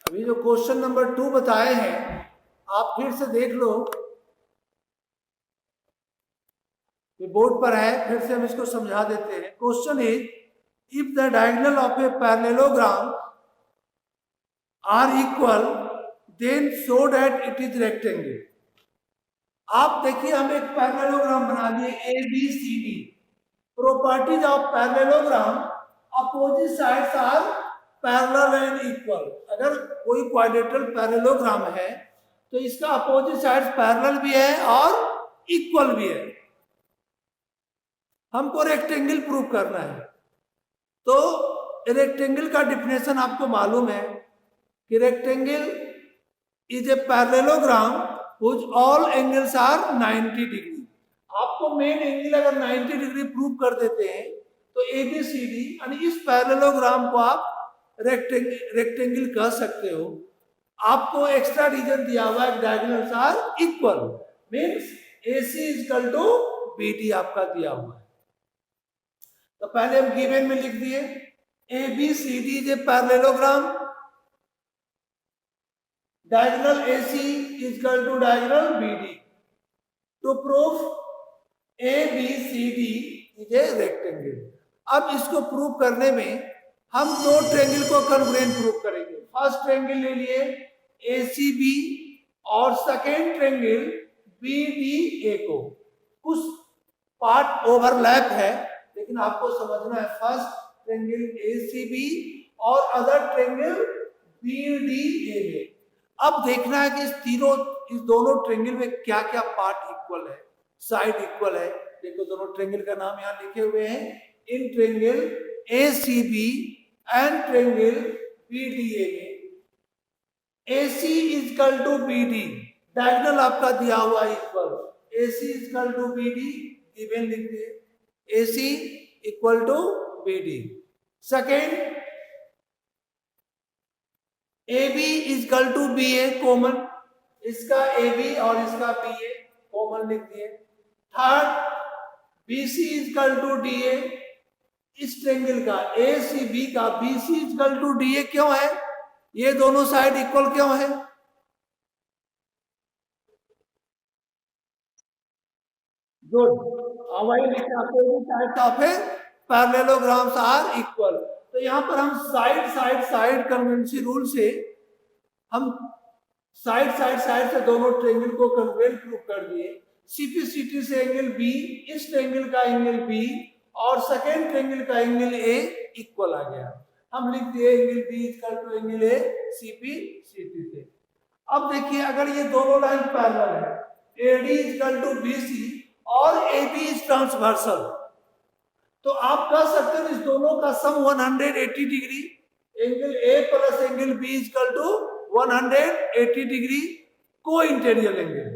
अभी जो question number 2 बताए हैं आप फिर से देख लो, ये बोर्ड पर है, फिर से हम इसको समझा देते हैं। Question is if the diagonal of a parallelogram are equal then show that it is rectangle. आप देखिए हम एक पैरेललोग्राम बना दिए A B C D. Properties of parallelogram, opposite sides are parallel and equal. अगर कोई क्वाड्रेटरल पैरेललोग्राम है तो इसका अपोजिट साइड्स पैरेलल भी है और इक्वल भी है। हमको रेक्टेंगल प्रूव करना है, तो रेक्टेंगल का डिफिनेशन आपको मालूम है कि rectangle is a parallelogram which all angles are 90 degree. आपको मेन एंगल अगर 90 डिग्री प्रूव कर देते हैं तो एबीसीडी यानी इस पैरेललोग्राम को आप रेक्टेंगल कह सकते हो। आपको एक्स्ट्रा रीजन दिया हुआ है, diagonals are equal, means AC equal to BD आपका दिया हुआ है। तो पहले हम गिवन में लिख दिए ABCD is a parallelogram, diagonal AC equal to diagonal BD। To proof ABCD is a rectangle. अब इसको प्रूव करने में हम दो ट्रायंगल को कॉन्ग्रुएंट प्रूव करेंगे। फर्स्ट ट्रायंगल ले लिए ACB और सेकेंड ट्रायंगल BDA को। कुछ पार्ट ओवरलैप है लेकिन आपको समझना है, फर्स्ट ट्रायंगल ACB और अदर ट्रायंगल BDA में। अब देखना है कि इस दोनों ट्रायंगल में क्या क्या पार्ट इक्वल है, साइड इक्वल है। देखो दोनों ट्रायंगल का नाम यहाँ लिखे हुए हैं, इन triangle ACB and triangle BDA में AC equal to BD, diagonal आपका दिया हुआ equal, AC equal to BD given लिख दिए, AC equal to BD। Second AB equal to BA common, इसका AB और इसका BA कॉमन लिख दिए। Third BC equal to DA, इस ट्रायंगल का ACB का BC इक्वल टू DA क्यों है, ये दोनों साइड इक्वल क्यों है? गुड, वही लिखा side of a parallelograms are equal. तो यहाँ पर हम साइड कन्वेंशन रूल से हम साइड से दोनों ट्रायंगल को कन्वेंट प्रूव कर दिए। CPCT से एंगल B, इस ट्रायंगल का एंगल B और सेकेंड ट्रायंगल का एंगल A इक्वल आ गया। हम लिख दिए angle B equal to angle A CPCT से। अब देखिए अगर ये दोनों लाइन पैरेलल है, AD इक्वल टू BC और AB इज ट्रांसवर्सल, तो आप कह सकते हैं इस दोनों का sum 180 degree, angle A plus angle B equal to 180 degree को इंटीरियर एंगल।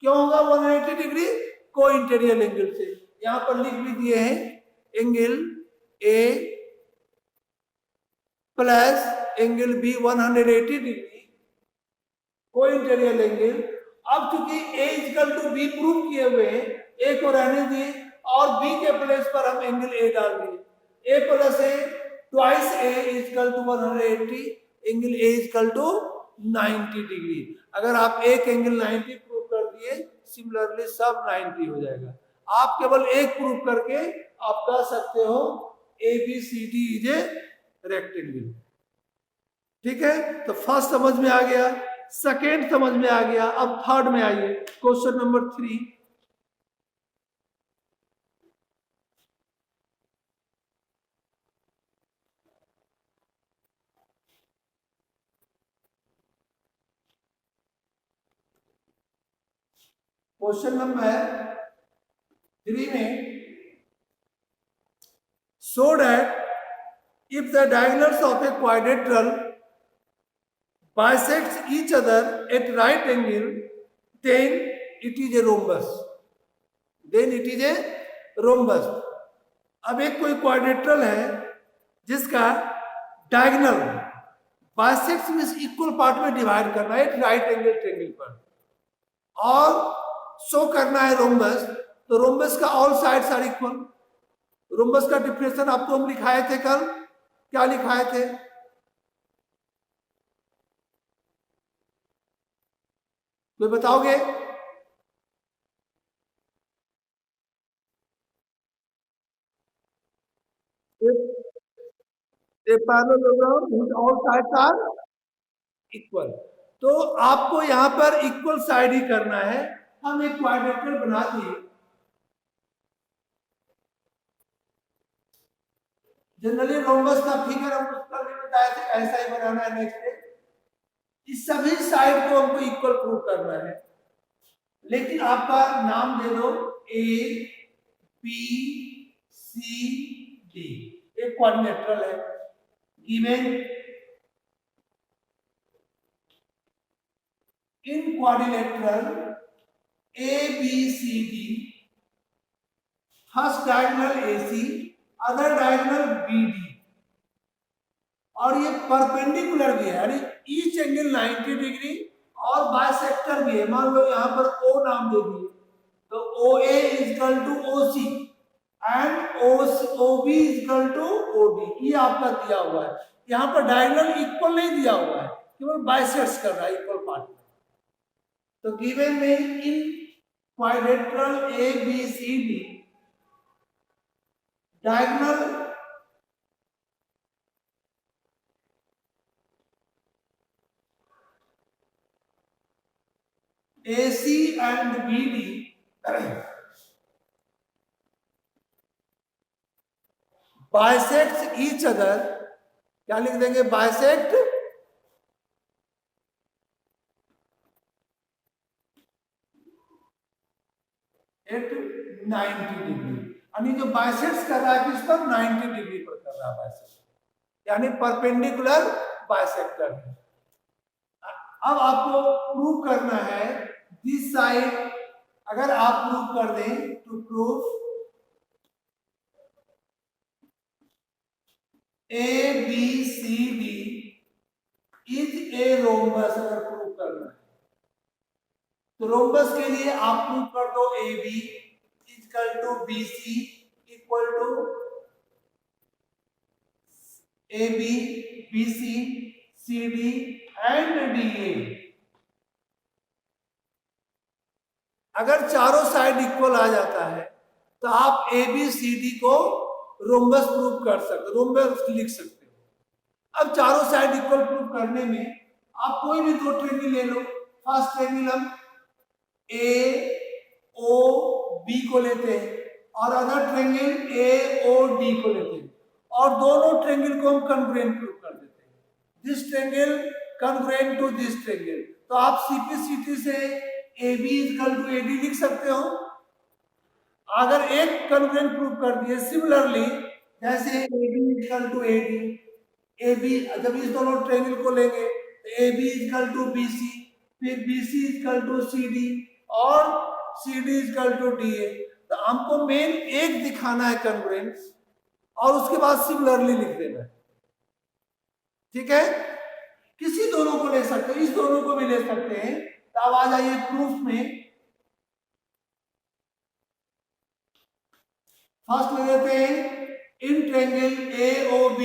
क्यों होगा 180 डिग्री? को इंटीरियर एंगल से। यहां पर लिख भी दिए हैं angle A plus angle B 180 degree को इंटीरियर एंगल। अब चूंकि A equal to B prove किए हुए हैं, A को रहने दिए और B के प्लेस पर हम एंगल A डाल दिए। A plus A twice A equal to 180, angle A equal to 90 degree. अगर आप एक एंगल 90 प्रूव कर दिए, सिमिलरली सब 90 हो जाएगा। आप केवल एक प्रूव करके आप कह सकते हो ABCD इज ए रेक्टेंगल। ठीक है, तो फर्स्ट समझ में आ गया, सेकेंड समझ में आ गया। अब थर्ड में आइए, क्वेश्चन नंबर 3। क्वेश्चन नंबर 3 में show that if the diagonals of a quadrilateral bisects each other at right angle, then it is a rhombus. अब एक कोई क्वाड्रिलेटरल है जिसका diagonal bisects means equal part में डिवाइड करना है राइट एंगल ट्रायंगल पर, और शो करना है रोम्बस। तो रोम्बस का all sides are equal. Rhombus का डिफिनेशन आपको हम लिखाए थे कल, क्या लिखाए थे? कोई बताओगे? A parallelogram whose all sides are equal. तो आपको यहां पर इक्वल साइड ही करना है। हम एक क्वाड्रेटर बना दिए। जनरली रोम्बस का फिगर हम उसका भी बताए थे, ऐसा ही बनाना है। नेक्स्ट इस सभी साइड को हमको इक्वल प्रूव करना है। लेकिन आपका नाम दे दो ए बी सी डी, एक क्वाड्रिलेटरल है। Given in quadrilateral A B C D, first diagonal A C, other diagonal B D, और ये परपेंडिकुलर भी है, यानी ईच एंगल 90 डिग्री और बाइसेक्टर भी है। मान लो यहां पर O नाम दे दिए, तो OA is equal to OC and OB is equal to OD। ये आपका दिया हुआ है। यहां पर डायगोनल इक्वल नहीं दिया हुआ है, केवल बाइसेक्ट्स कर रहा है इक्वल पार्ट में। तो गिवन में इन quadrilateral ABCD diagonal AC and BD bisects each other। क्या लिख देंगे? bisect at 90 degree. यानी जो बाइसेक्ट्स कर रहा है किस पर? 90 डिग्री पर कर रहा है बाइसेक्ट, यानी परपेंडिकुलर बाइसेक्टर है। अब आपको प्रूव करना है दिस साइड। अगर आप प्रूव कर दें तो proof ABCD is a rhombus. अगर प्रूव करना है तो रोम्बस के लिए आप प्रूव कर दो AB equal to BC equal to AB BC CD and DA। अगर चारों साइड इक्वल आ जाता है तो आप ABCD को रोम्बस प्रूव कर सकते, रोम्बस लिख सकते हो। अब चारों साइड इक्वल प्रूव करने में आप कोई भी दो ट्रेंगल ले लो। फर्स्ट ट्रेंगल हम AOB को लेते हैं और अदर ट्रेंगल AOD को लेते हैं, और दोनों ट्रेंगल को हम कॉन्ग्रुएंट प्रूव कर देते हैं। This triangle congruent to this triangle. तो आप CPCT से AB इक्वल टू AD लिख सकते हो। अगर एक कॉन्ग्रुएंट प्रूव कर दिए, सिमिलरली जैसे AB equal to AD, AB जब इस दोनों ट्रेंगल को लेंगे तो AB इक्वल टू BC, फिर BC इक्वल टू CD और CD इक्वल टू DA। तो हमको मेन एक दिखाना है कॉन्ग्रुएंस और उसके बाद सिमिलरली लिख देना है। ठीक है? किसी दोनों को ले सकते हो, इस दोनों को भी ले सकते हैं। तो अब आ जाइए प्रूफ में। फर्स्ट ले लेते हैं in triangle AOB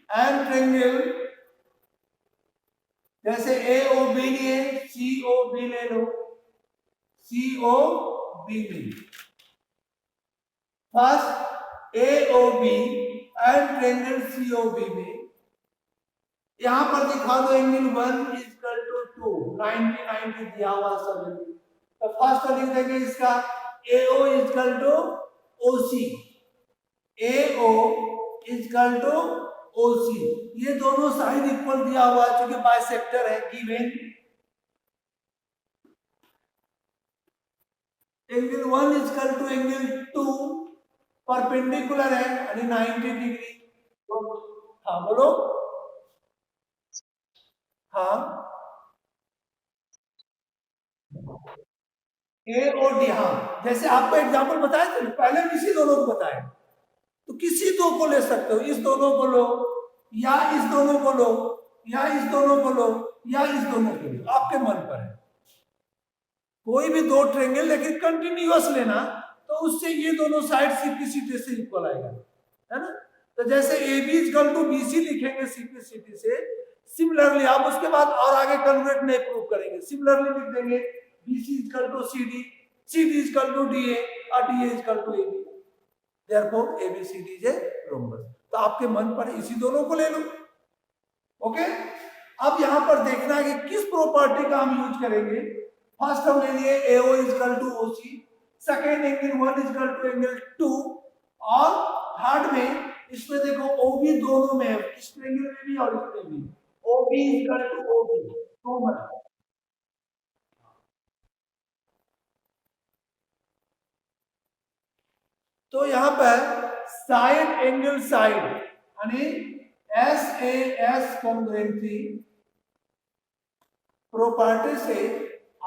and triangle, जैसे AOB लिए COB ले लो, COB ले। First AOB and triangle COB में यहां पर दिखा दो एंगल 1 इक्वल टू 2, 90 90 दिया हुआ सब। तो फर्स्ट लिख देंगे इसका AO equal to OC, AO equal to OC। ये दोनों साइड इक्वल दिया हुआ है क्योंकि बाइसेक्टर है। Given angle 1 equal to angle 2 perpendicular है, यानी 90 डिग्री। तो हाँ बोलो। हाँ AOD। हाँ, जैसे आपको एग्जांपल बताया था पहले, किसी दोनों को बताया, तो किसी दो को ले सकते हो। इस दोनों को लो या इस दोनों को लो या इस दोनों को लो या इस दोनों को लो, आपके मन पर है। कोई भी दो ट्रेंगल लेकिन कंटिन्यूअस लेना, तो उससे ये दोनों साइड CPCT से इक्वल आएगा, है ना। तो जैसे A B equal to B C लिखेंगे सीपीसीटी से, सिमिलरली आप उसके बाद और आगे कन्वर्ट नहीं प्रूव करेंगे, सिमिलरली लिख देंगे B C equal to C D, C D equal to D A और D A equal to A B, therefore A B C D is a rhombus. तो आपके मन पर इसी दोनों को ले लो। ओके, अब यहां पर देखना है कि किस प्रॉपर्टी का हम यूज करेंगे। फर्स्ट हम ले लिए AO equal to OC, second angle 1 equal to angle 2, और थर्ड में इसमें देखो ओबी दोनों में है, इस एंगल में भी और इसमें भी, OB equal to OB common. तो यहां पर साइड एंगल साइड यानी S A S congruency property से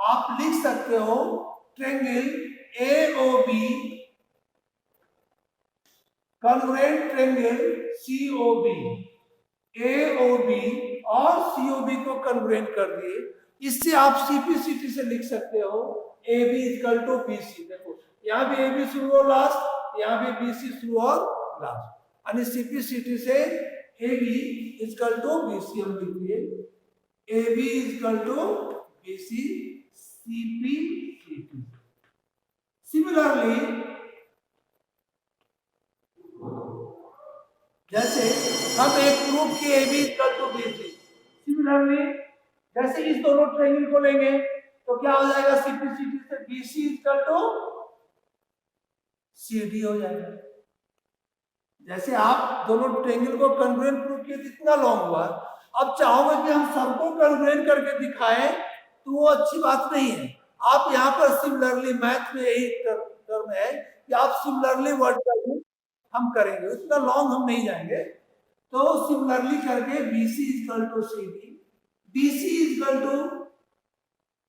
आप लिख सकते हो triangle AOB congruent triangle COB, AOB और सीओबी को कॉन्ग्रुएंट कर दिए, इससे आप सीपीसीटी से लिख सकते हो A B equal to B C. देखो यहाँ भी ए बी शुरू और लास्ट, यहाँ भी बी सी शुरू और लास्ट, यानी सीपीसीटी से A B equal to B C हम लिख दिए, A B equal to B C CPCT. Similarly जैसे हम एक प्रूफ किए A B equal to B C, similarly जैसे इस दोनों ट्रायंगल को लेंगे तो क्या हो जाएगा, सीपीसीटी से बीसी इक्वल टू सीडी हो जाएगा। जैसे आप दोनों ट्रायंगल को कॉन्ग्रुएंट प्रूफ किए कितना लॉन्ग हुआ, अब चाहोगे कि हम सबको कॉन्ग्रुएंट करके दिखाएं तो वो अच्छी बात नहीं है। आप यहाँ पर सिमिलरली, मैथ में यही टर्म है कि आप सिमिलरली वर्ड का यूज हम करेंगे, उतना लॉन्ग हम नहीं जाएंगे। तो सिमिलरली करके BC equal to CD, BC equal to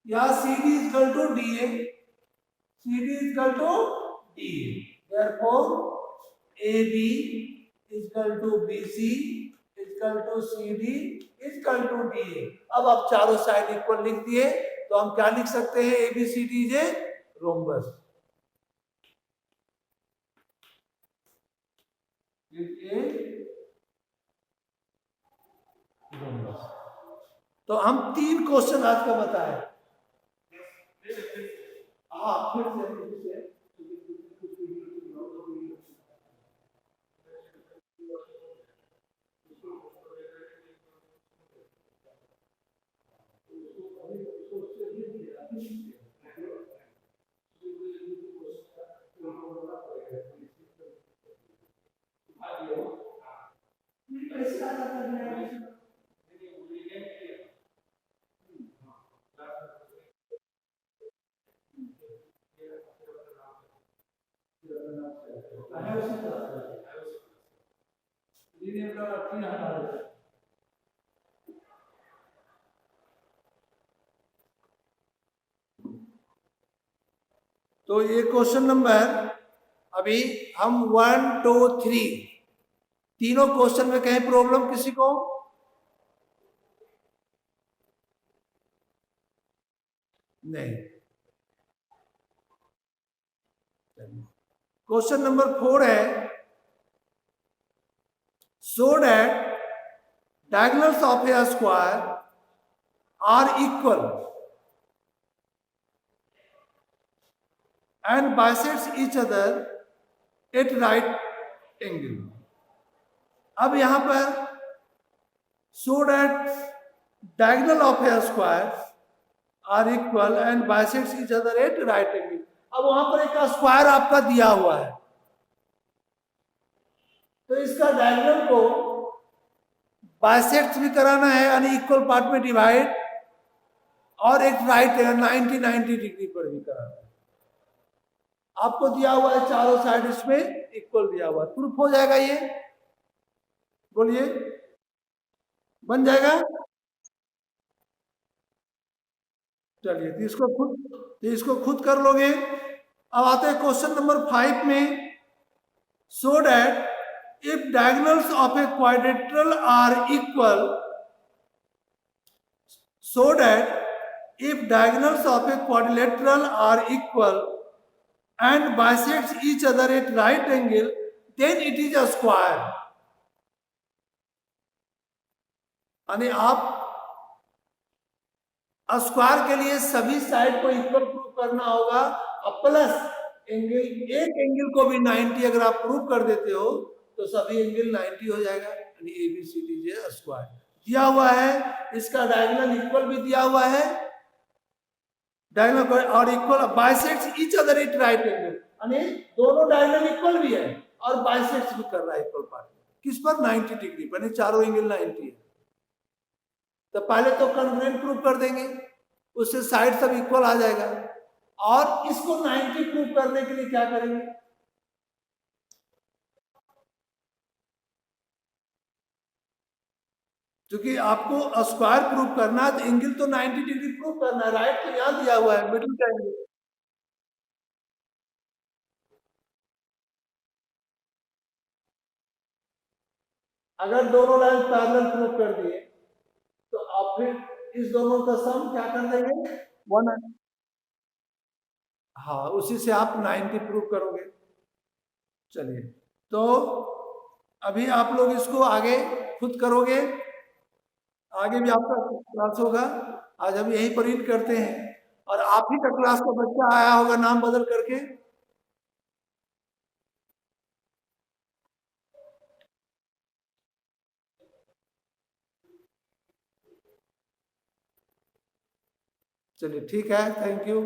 या CD equal to DA, CD equal to DA, therefore AB equal to BC equal to CD equal to DA। अब आप चारों साइड इक्वल लिख दिए तो हम क्या लिख सकते हैं, ABCD इज ए रोम्बस। तो हम 3 क्वेश्चन आज का बताए। हाँ फिर से तो ये क्वेश्चन नंबर अभी हम 1 2 3 तीनों क्वेश्चन में कहीं प्रॉब्लम किसी को? नहीं। क्वेश्चन नंबर 4 है, so that diagonals of a square are equal and bisects each other at right angle। अब यहां पर so that diagonal of a square are equal and bisects each other at right angle। अब वहां पर एक square आपका दिया हुआ है, तो इसका डायगोनल को बाइसेक्ट भी कराना है यानी इक्वल पार्ट में डिवाइड, और एक राइट 90 डिग्री पर भी कराना है। आपको दिया हुआ है चारों साइड इसमें इक्वल दिया हुआ है, प्रूफ हो जाएगा ये? बोलिए, बन जाएगा? चलिए तो इसको खुद कर लोगे। अब आते हैं क्वेश्चन नंबर 5 में, so that if diagonals of a quadrilateral are equal, so that if diagonals of a quadrilateral are equal and bisects each other at right angle, then it is a square। यानी आप square के लिए सभी side को equal prove करना होगा और plus angle, एक एंगल को भी 90 अगर आप प्रूव कर देते हो तो सभी एंगल 90 हो जाएगा, यानी ABCD जे स्क्वायर दिया हुआ है। इसका डायगोनल इक्वल भी दिया हुआ है, डायगोनल और equal bisects each other at right angle, यानी दोनों डायगोनल इक्वल भी है और बाइसेक्ट्स भी कर रहा है इक्वल पार्ट। किस पर? 90 डिग्री पर, चारों एंगल 90 है। तो पहले तो कॉन्ग्रुएंट प्रूव कर देंगे, उससे साइड सब इक्वल आ जाएगा। और इसको 90 प्रूव करने के लिए क्या करेंगे? क्योंकि आपको स्क्वायर प्रूव करना है तो एंगल तो 90 डिग्री प्रूव करना है। राइट तो यहां दिया हुआ है, मिडिल का एंगल। अगर दोनों लाइन पैरेलल प्रूव कर दिए तो आप फिर इस दोनों का सम क्या कर देंगे? 1। हाँ, उसी से आप 90 प्रूव करोगे। चलिए, तो अभी आप लोग इसको आगे खुद करोगे, आगे भी आपका क्लास होगा। आज हम यहीं पर इन करते हैं। और आप ही का क्लास का बच्चा आया होगा नाम बदल करके। चलिए ठीक है, थैंक यू।